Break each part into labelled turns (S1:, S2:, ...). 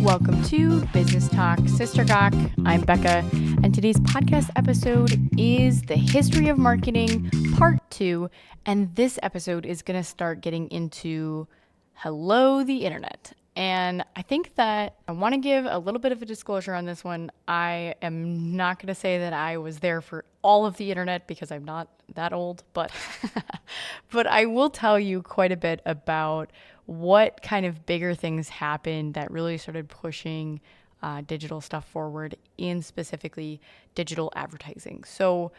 S1: Welcome to Business Talk Sister Gawk. I'm Becca, and today's podcast episode is the history of marketing part 2, and this episode is going to start getting into hello the internet. And I think that I want to give a little bit of a disclosure on this one. I am not going to say that I was there for all of the internet because I'm not that old, but but I will tell you quite a bit about what kind of bigger things happened that really started pushing digital stuff forward, in specifically digital advertising. So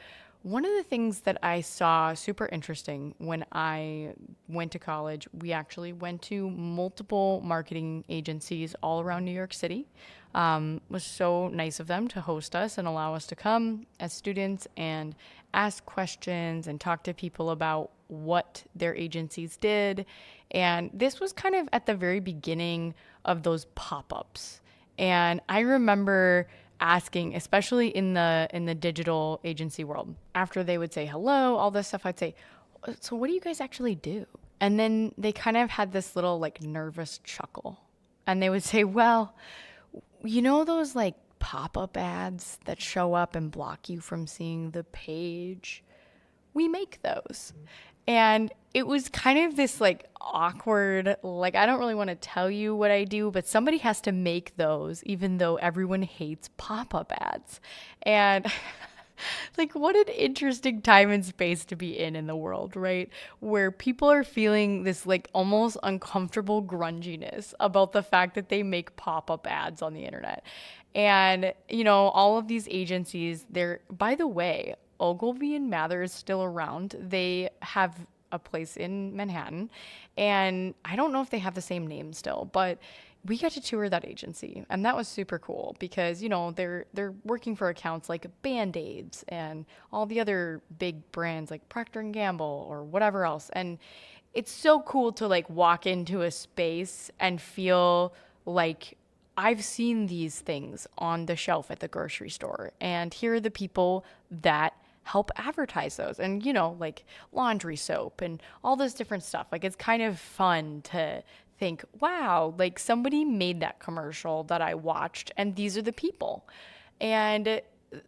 S1: one of the things that I saw super interesting when I went to college, we actually went to multiple marketing agencies all around New York City. Was so nice of them to host us and allow us to come as students and ask questions and talk to people about what their agencies did. And this was kind of at the very beginning of those pop-ups. And I remember asking, especially in the digital agency world, after they would say hello, all this stuff, I'd say, so what do you guys actually do? And then they kind of had this little like nervous chuckle. And they would say, well, you know those like pop-up ads that show up and block you from seeing the page? We make those. And it was kind of this like awkward, like, I don't really want to tell you what I do, but somebody has to make those, even though everyone hates pop-up ads. And like, what an interesting time and space to be in the world, right? Where people are feeling this like almost uncomfortable grunginess about the fact that they make pop-up ads on the internet. And, you know, all of these agencies, they're, by the way, Ogilvy and Mather is still around. They have a place in Manhattan, and I don't know if they have the same name still, but we got to tour that agency, and that was super cool because, you know, they're working for accounts like Band-Aids and all the other big brands like Procter & Gamble or whatever else. And it's so cool to like walk into a space and feel like I've seen these things on the shelf at the grocery store, and here are the people that help advertise those, and, you know, like laundry soap and all this different stuff. Like, it's kind of fun to think, wow, like somebody made that commercial that I watched, and these are the people. And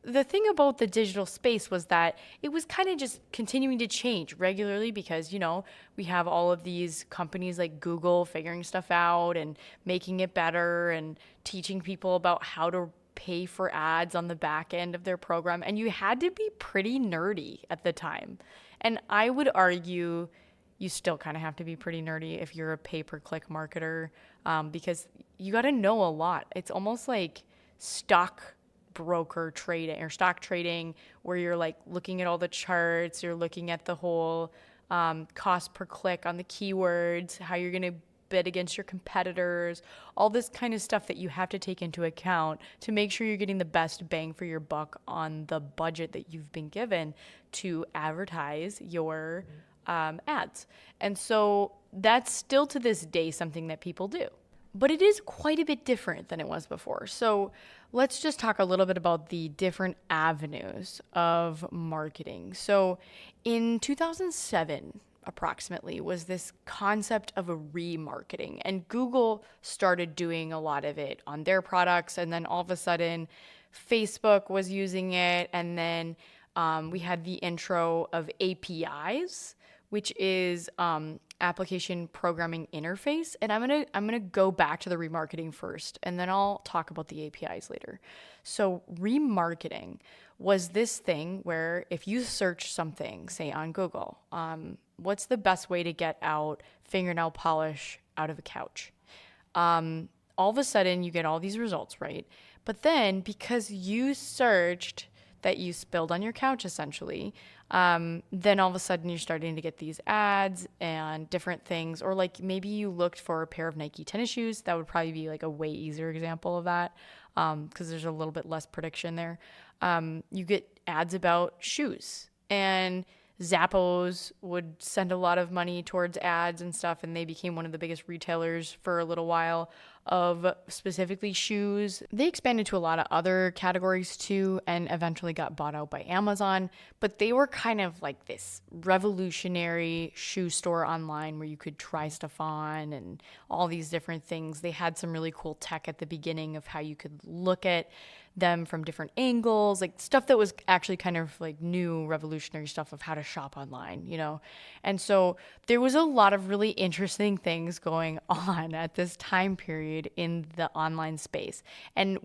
S1: the thing about the digital space was that it was kind of just continuing to change regularly because, you know, we have all of these companies like Google figuring stuff out and making it better and teaching people about how to pay for ads on the back end of their program. And you had to be pretty nerdy at the time. And I would argue you still kind of have to be pretty nerdy if you're a pay-per-click marketer, because you got to know a lot. It's almost like stock broker trading or stock trading, where you're like looking at all the charts, you're looking at the whole cost per click on the keywords, how you're going to bid against your competitors, all this kind of stuff that you have to take into account to make sure you're getting the best bang for your buck on the budget that you've been given to advertise your ads. And so that's still to this day something that people do. But it is quite a bit different than it was before. So let's just talk a little bit about the different avenues of marketing. So in 2007, approximately, was this concept of a remarketing. And Google started doing a lot of it on their products. And then all of a sudden, Facebook was using it. And then we had the intro of APIs, which is application programming interface. And I'm gonna go back to the remarketing first, and then I'll talk about the APIs later. So remarketing was this thing where if you search something, say on Google, what's the best way to get out fingernail polish out of a couch? All of a sudden you get all these results, right? But then because you searched that you spilled on your couch, essentially, then all of a sudden you're starting to get these ads and different things. Or like maybe you looked for a pair of Nike tennis shoes. That would probably be like a way easier example of that, because there's a little bit less prediction there. You get ads about shoes, and Zappos would send a lot of money towards ads and stuff, and they became one of the biggest retailers for a little while. of specifically shoes. They expanded to a lot of other categories too, and eventually got bought out by Amazon. But they were kind of like this revolutionary shoe store online where you could try stuff on and all these different things. They had some really cool tech at the beginning of how you could look at them from different angles, like stuff that was actually kind of like new revolutionary stuff of how to shop online, you know? And so there was a lot of really interesting things going on at this time period in the online space. And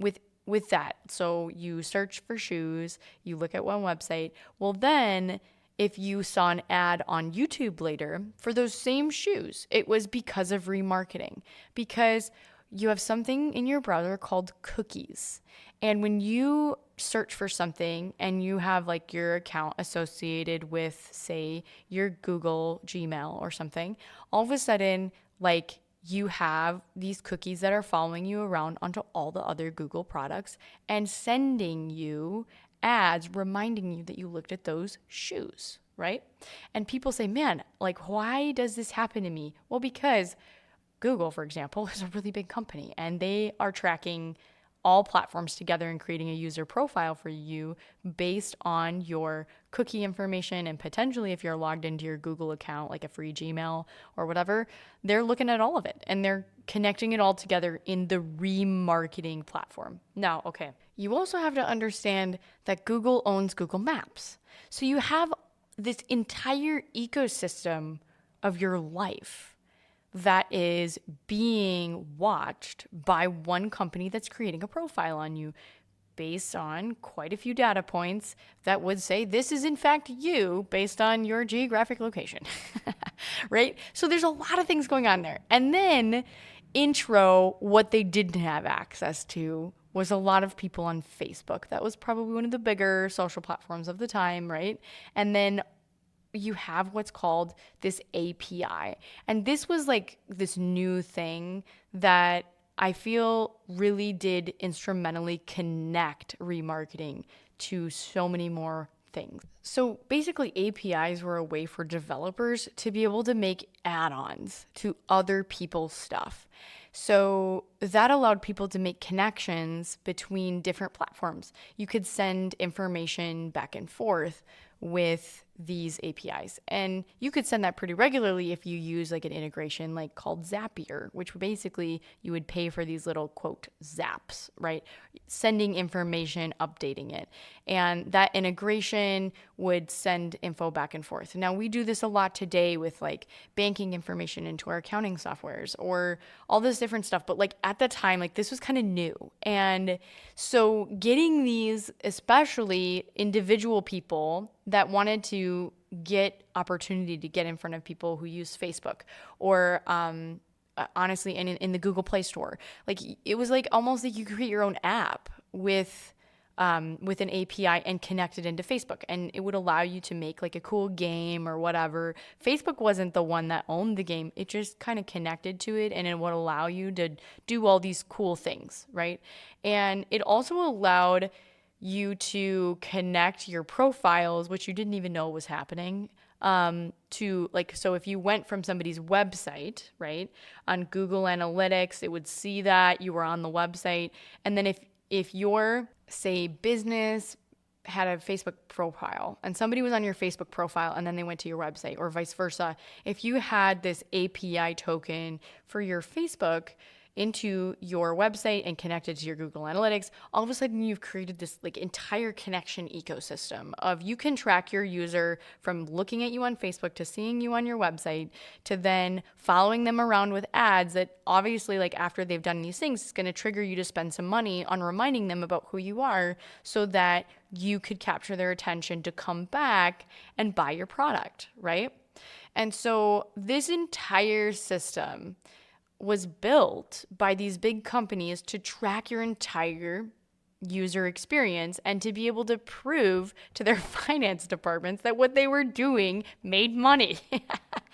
S1: with that, so you search for shoes, you look at one website. Well, then if you saw an ad on YouTube later for those same shoes, it was because of remarketing, because you have something in your browser called cookies. And when you search for something and you have like your account associated with, say, your Google Gmail or something, all of a sudden, like, you have these cookies that are following you around onto all the other Google products and sending you ads reminding you that you looked at those shoes, right? And people say, man, like, why does this happen to me? Well, because Google, for example, is a really big company and they are tracking all platforms together and creating a user profile for you based on your cookie information. And potentially if you're logged into your Google account, like a free Gmail or whatever, they're looking at all of it and they're connecting it all together in the remarketing platform. Now, okay, you also have to understand that Google owns Google Maps. So you have this entire ecosystem of your life that is being watched by one company that's creating a profile on you based on quite a few data points that would say this is in fact you based on your geographic location, right? So there's a lot of things going on there. And then intro, what they didn't have access to was a lot of people on Facebook. That was probably one of the bigger social platforms of the time, right? And then you have what's called this API. And this was like this new thing that I feel really did instrumentally connect remarketing to so many more things. So basically APIs were a way for developers to be able to make add-ons to other people's stuff. So that allowed people to make connections between different platforms. You could send information back and forth with these APIs. And you could send that pretty regularly if you use like an integration like called Zapier, which basically you would pay for these little quote zaps, right? Sending information, updating it. And that integration would send info back and forth. Now we do this a lot today with like banking information into our accounting softwares or all this different stuff. But like at the time, like this was kind of new. And so getting these, especially individual people that wanted to get opportunity to get in front of people who use Facebook or honestly in the Google Play Store. Like it was like almost like you create your own app with an API and connect it into Facebook, and it would allow you to make like a cool game or whatever. Facebook wasn't the one that owned the game. It just kind of connected to it, and it would allow you to do all these cool things, right? And it also allowed you to connect your profiles, which you didn't even know was happening, to like, so if you went from somebody's website, right, on Google Analytics, it would see that you were on the website. And then if your, say, business had a Facebook profile and somebody was on your Facebook profile and then they went to your website, or vice versa, if you had this API token for your Facebook into your website and connected to your Google Analytics, all of a sudden you've created this like entire connection ecosystem of you can track your user from looking at you on Facebook to seeing you on your website to then following them around with ads that obviously like after they've done these things, it's going to trigger you to spend some money on reminding them about who you are so that you could capture their attention to come back and buy your product, right? And so this entire system was built by these big companies to track your entire user experience and to be able to prove to their finance departments that what they were doing made money.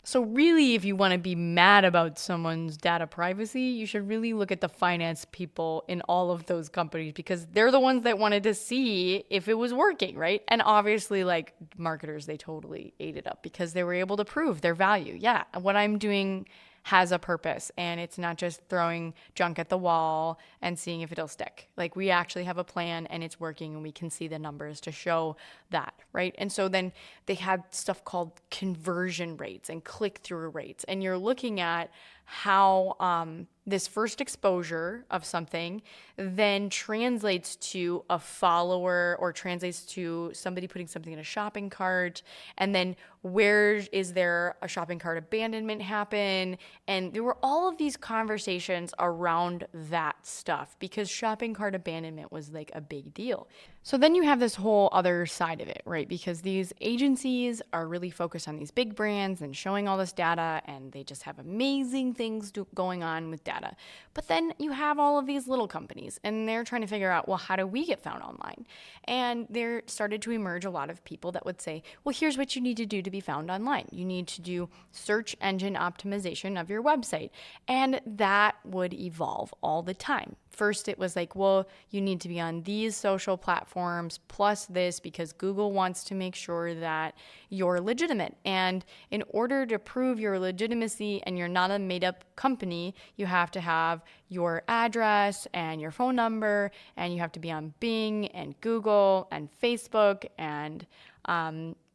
S1: So really, if you want to be mad about someone's data privacy, you should really look at the finance people in all of those companies because they're the ones that wanted to see if it was working, right? And obviously, like marketers, they totally ate it up because they were able to prove their value. Yeah, what I'm doing has a purpose, and it's not just throwing junk at the wall and seeing if it'll stick. Like, we actually have a plan and it's working, and we can see the numbers to show that, right? And so then they had stuff called conversion rates and click-through rates, and you're looking at how this first exposure of something then translates to a follower, or translates to somebody putting something in a shopping cart, and then where is there a shopping cart abandonment happen. And there were all of these conversations around that stuff because shopping cart abandonment was like a big deal. So then you have this whole other side of it, right? Because these agencies are really focused on these big brands and showing all this data, and they just have amazing things going on with data. But then you have all of these little companies, and they're trying to figure out, well, how do we get found online? And there started to emerge a lot of people that would say, well, here's what you need to do to be found online. You need to do search engine optimization of your website. And that would evolve all the time. First, it was like, well, you need to be on these social platforms plus this because Google wants to make sure that you're legitimate. And in order to prove your legitimacy and you're not a made-up company, you have to have your address and your phone number, and you have to be on Bing and Google and Facebook and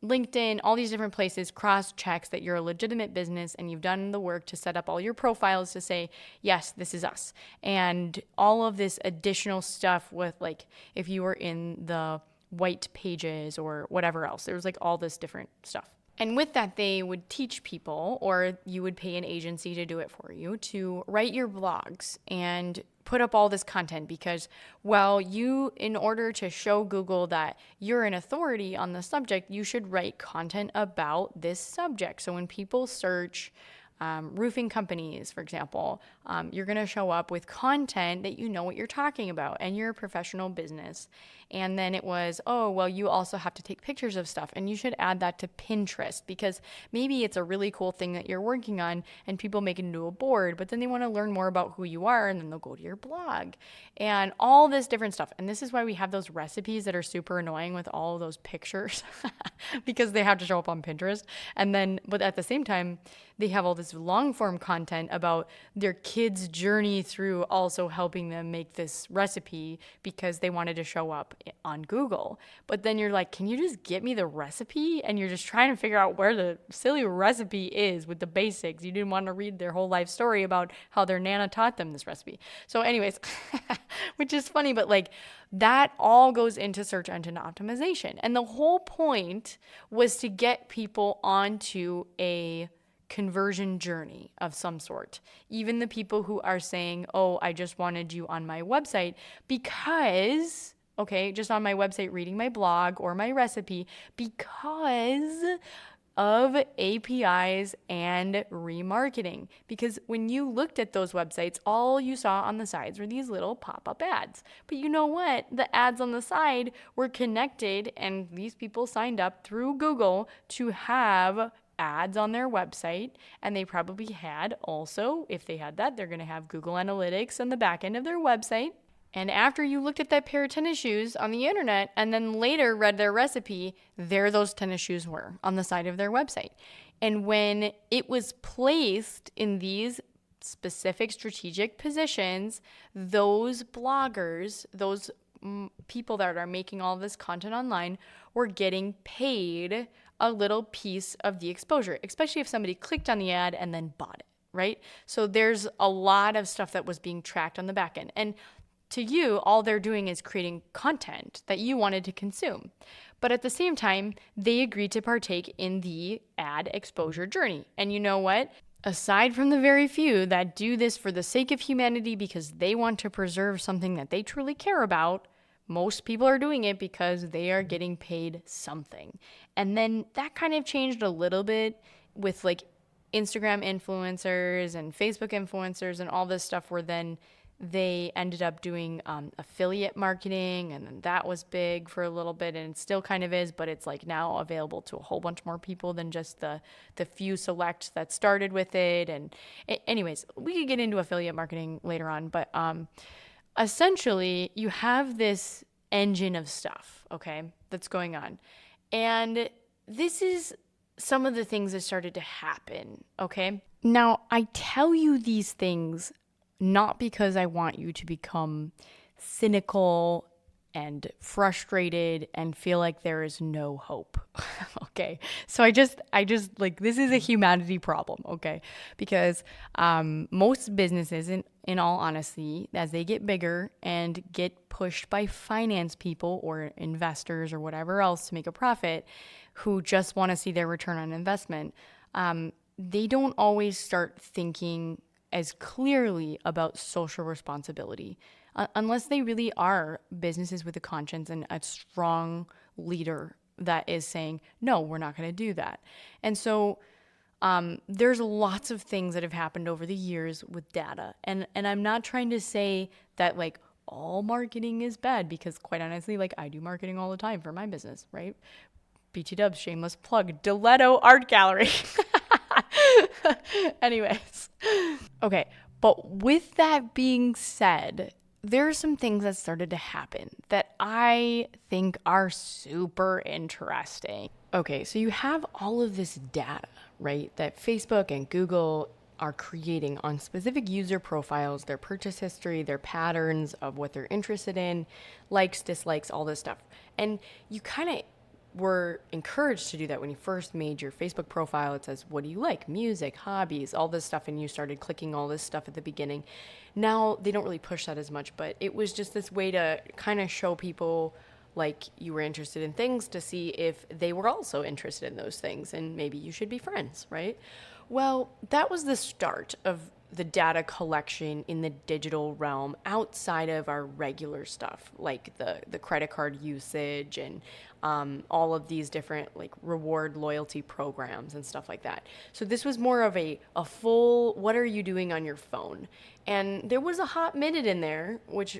S1: LinkedIn, all these different places, cross checks that you're a legitimate business and you've done the work to set up all your profiles to say, yes, this is us. And all of this additional stuff with, like, if you were in the white pages or whatever else, there was like all this different stuff. And with that, they would teach people, or you would pay an agency to do it for you, to write your blogs and put up all this content because, well, you, in order to show Google that you're an authority on the subject, you should write content about this subject. So when people search roofing companies, for example, you're going to show up with content that you know what you're talking about and you're a professional business. And then it was, oh, well, you also have to take pictures of stuff, and you should add that to Pinterest because maybe it's a really cool thing that you're working on and people make it into a board, but then they want to learn more about who you are, and then they'll go to your blog and all this different stuff. And this is why we have those recipes that are super annoying with all of those pictures because they have to show up on Pinterest. And then, but at the same time, they have all this long form content about their kids' journey through also helping them make this recipe because they wanted to show up on Google. But then you're like, can you just get me the recipe? And you're just trying to figure out where the silly recipe is with the basics. You didn't want to read their whole life story about how their Nana taught them this recipe. So anyways, which is funny, but like that all goes into search engine optimization. And the whole point was to get people onto a conversion journey of some sort. Even the people who are saying, oh, I just wanted you on my website because, okay, just on my website reading my blog or my recipe because of APIs and remarketing. Because when you looked at those websites, all you saw on the sides were these little pop-up ads. But you know what? The ads on the side were connected, and these people signed up through Google to have ads on their website, and they probably had also, if they had that, they're going to have Google Analytics on the back end of their website. And after you looked at that pair of tennis shoes on the internet and then later read their recipe, there those tennis shoes were on the side of their website. And when it was placed in these specific strategic positions, those bloggers, those people that are making all this content online were getting paid a little piece of the exposure, especially if somebody clicked on the ad and then bought it, right? So there's a lot of stuff that was being tracked on the back end. And to you, all they're doing is creating content that you wanted to consume. But at the same time, they agreed to partake in the ad exposure journey. And you know what? Aside from the very few that do this for the sake of humanity because they want to preserve something that they truly care about, most people are doing it because they are getting paid something. And then that kind of changed a little bit with like Instagram influencers and Facebook influencers and all this stuff where then they ended up doing affiliate marketing, and then that was big for a little bit, and it still kind of is, but it's like now available to a whole bunch more people than just the few select that started with it. And anyways, we could get into affiliate marketing later on, but essentially you have this engine of stuff, okay, that's going on. And this is some of the things that started to happen, okay? Now, I tell you these things not because I want you to become cynical and frustrated and feel like there is no hope. Okay. So I just like, this is a humanity problem. Okay. Because most businesses, in all honesty, as they get bigger and get pushed by finance people or investors or whatever else to make a profit, who just want to see their return on investment, they don't always start thinking as clearly about social responsibility unless they really are businesses with a conscience and a strong leader that is saying, no, we're not going to do that. And so there's lots of things that have happened over the years with data. And I'm not trying to say that like all marketing is bad, because quite honestly, like I do marketing all the time for my business, right? BT Dubs, shameless plug, Diletto Art Gallery. Anyways. Okay. But with that being said, there are some things that started to happen that I think are super interesting. Okay, so you have all of this data, right, that Facebook and Google are creating on specific user profiles, their purchase history, their patterns of what they're interested in, likes, dislikes, all this stuff. And you kind of were encouraged to do that when you first made your Facebook profile. It says, what do you like? Music, hobbies, all this stuff. And you started clicking all this stuff at the beginning. Now they don't really push that as much, but it was just this way to kind of show people like you were interested in things to see if they were also interested in those things and maybe you should be friends, right? Well, that was the start of the data collection in the digital realm outside of our regular stuff, like the credit card usage and all of these different like reward loyalty programs and stuff like that. So this was more of a full, what are you doing on your phone? And there was a hot minute in there, which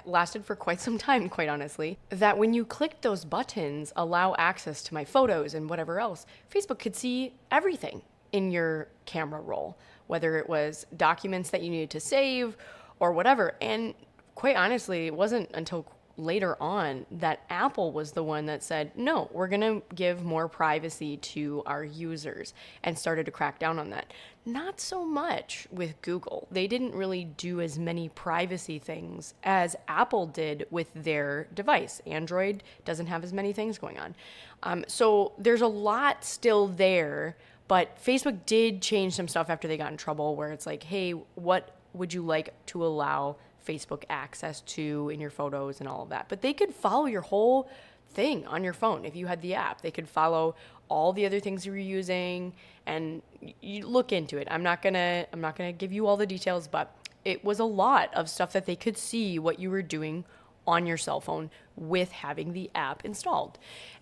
S1: lasted for quite some time, quite honestly, that when you clicked those buttons, allow access to my photos and whatever else, Facebook could see everything in your camera roll, whether it was documents that you needed to save or whatever. And quite honestly, it wasn't until later on that Apple was the one that said, no, we're going to give more privacy to our users, and started to crack down on that. Not so much with Google. They didn't really do as many privacy things as Apple did with their device. Android doesn't have as many things going on. So there's a lot still there. But Facebook did change some stuff after they got in trouble, where it's like, hey, what would you like to allow Facebook access to in your photos and all of that? But they could follow your whole thing on your phone if you had the app. They could follow all the other things you were using, and you look into it. I'm not gonna give you all the details, but it was a lot of stuff that they could see what you were doing on your cell phone with having the app installed.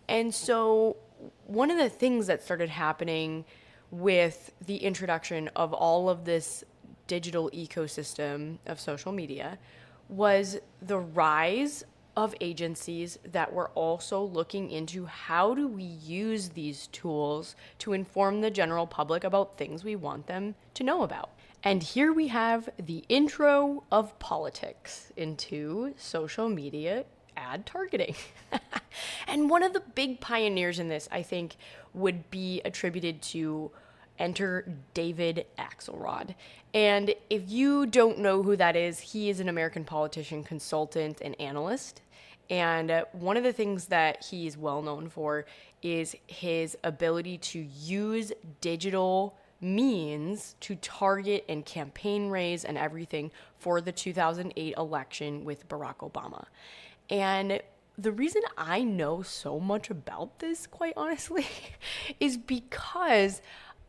S1: And so one of the things that started happening with the introduction of all of this digital ecosystem of social media was the rise of agencies that were also looking into how do we use these tools to inform the general public about things we want them to know about. And here we have the intro of politics into social media ad targeting. And one of the big pioneers in this, I think, would be attributed to enter David Axelrod. And if you don't know who that is, he is an American politician, consultant, and analyst. And one of the things that he's well known for is his ability to use digital means to target and campaign raise and everything for the 2008 election with Barack Obama. And the reason I know so much about this, quite honestly, is because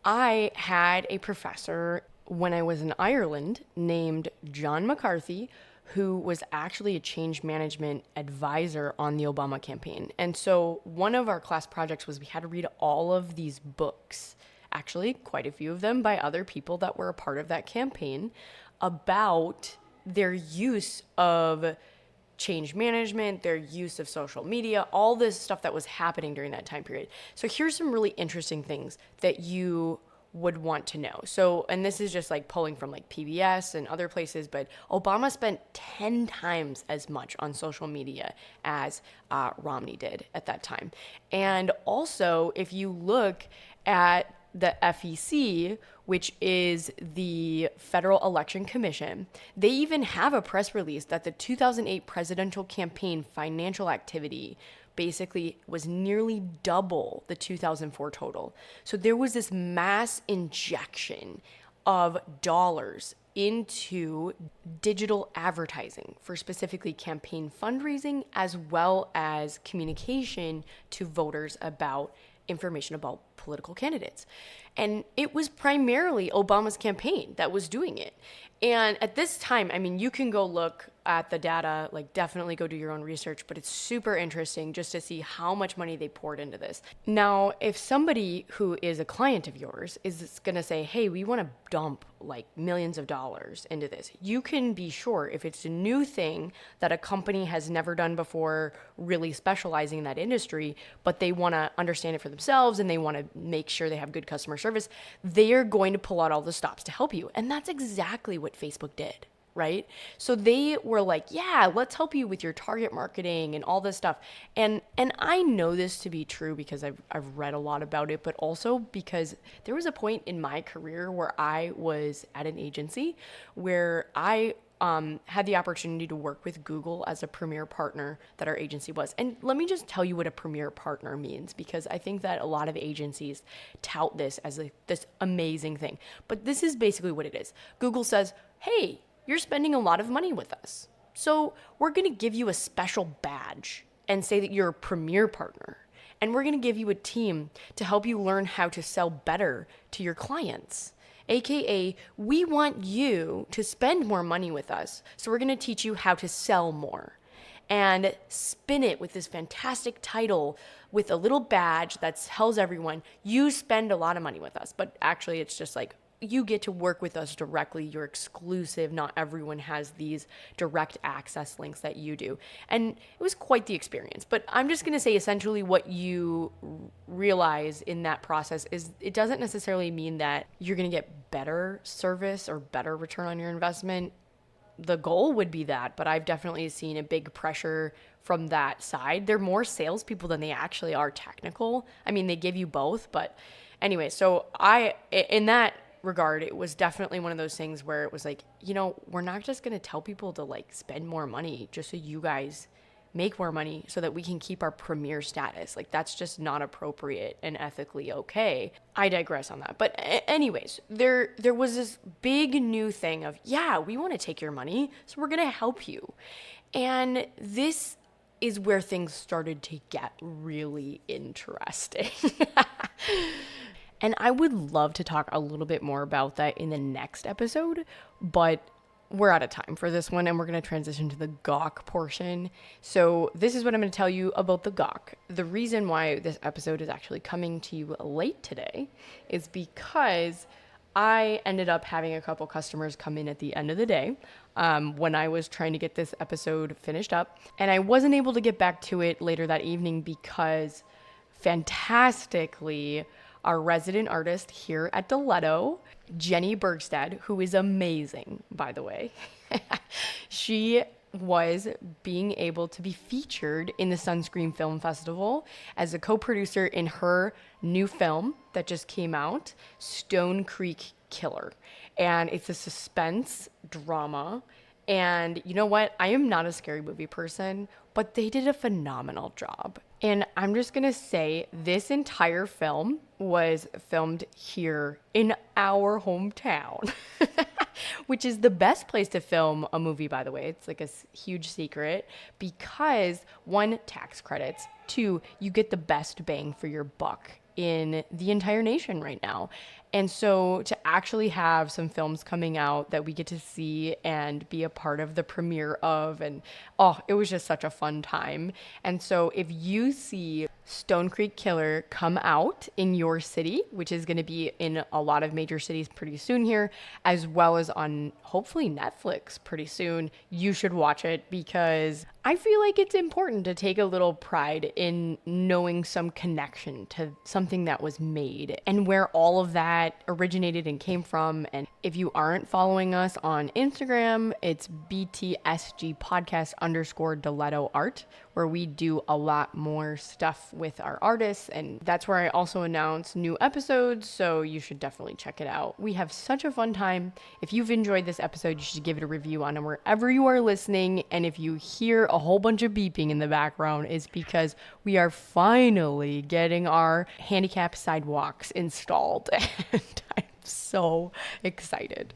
S1: I had a professor when I was in Ireland named John McCarthy, who was actually a change management advisor on the Obama campaign. And so one of our class projects was we had to read all of these books, actually quite a few of them by other people that were a part of that campaign, about their use of change management, their use of social media, all this stuff that was happening during that time period. So here's some really interesting things that you would want to know. So, and this is just like pulling from like PBS and other places, but Obama spent 10 times as much on social media as Romney did at that time. And also, if you look at the FEC, which is the Federal Election Commission, they even have a press release that the 2008 presidential campaign financial activity basically was nearly double the 2004 total. So there was this mass injection of dollars into digital advertising for specifically campaign fundraising, as well as communication to voters about information about political candidates. And it was primarily Obama's campaign that was doing it. And at this time, I mean, you can go look at the data, like definitely go do your own research, but it's super interesting just to see how much money they poured into this. Now, if somebody who is a client of yours is going to say, hey, we want to dump like millions of dollars into this, you can be sure if it's a new thing that a company has never done before, really specializing in that industry, but they want to understand it for themselves and they want to make sure they have good customer service, they are going to pull out all the stops to help you. And that's exactly what Facebook did, right? So they were like, yeah, let's help you with your target marketing and all this stuff. And I know this to be true because I've read a lot about it, but also because there was a point in my career where I was at an agency where I had the opportunity to work with Google as a premier partner that our agency was. And let me just tell you what a premier partner means, because I think that a lot of agencies tout this as this amazing thing. But this is basically what it is. Google says, hey, you're spending a lot of money with us, so we're going to give you a special badge and say that you're a premier partner. And we're going to give you a team to help you learn how to sell better to your clients. AKA, we want you to spend more money with us, so we're going to teach you how to sell more. And spin it with this fantastic title with a little badge that tells everyone, you spend a lot of money with us. But actually, it's just like, you get to work with us directly. You're exclusive. Not everyone has these direct access links that you do. And it was quite the experience. But I'm just going to say essentially what you realize in that process is it doesn't necessarily mean that you're going to get better service or better return on your investment. The goal would be that, but I've definitely seen a big pressure from that side. They're more salespeople than they actually are technical. I mean, they give you both, but anyway, so in that regard, it was definitely one of those things where it was like, we're not just going to tell people to like spend more money just so you guys make more money so that we can keep our premier status. Like, that's just not appropriate and ethically okay. I digress on that. But anyways, there was this big new thing of, yeah, we want to take your money, so we're going to help you. And this is where things started to get really interesting. And I would love to talk a little bit more about that in the next episode, but we're out of time for this one, and we're going to transition to the Gawk portion. So this is what I'm going to tell you about the Gawk. The reason why this episode is actually coming to you late today is because I ended up having a couple customers come in at the end of the day when I was trying to get this episode finished up, and I wasn't able to get back to it later that evening because fantastically, our resident artist here at Diletto, Jenny Bergstad, who is amazing, by the way, she was being able to be featured in the Sunscreen Film Festival as a co-producer in her new film that just came out, Stone Creek Killer. And it's a suspense drama. And you know what? I am not a scary movie person, but they did a phenomenal job. And I'm just going to say this entire film was filmed here in our hometown, which is the best place to film a movie, by the way. It's like a huge secret because 1, tax credits, 2, you get the best bang for your buck in the entire nation right now. And so to actually have some films coming out that we get to see and be a part of the premiere of, and it was just such a fun time. And so if you see Stone Creek Killer come out in your city, which is going to be in a lot of major cities pretty soon here, as well as on hopefully Netflix pretty soon, you should watch it because I feel like it's important to take a little pride in knowing some connection to something that was made and where all of that originated and came from. And if you aren't following us on Instagram, it's BTSG podcast _Deletto art, where we do a lot more stuff with our artists. And that's where I also announce new episodes. So you should definitely check it out. We have such a fun time. If you've enjoyed this episode, you should give it a review on wherever you are listening. And if you hear a whole bunch of beeping in the background, it's because we are finally getting our handicap sidewalks installed. And I'm so excited.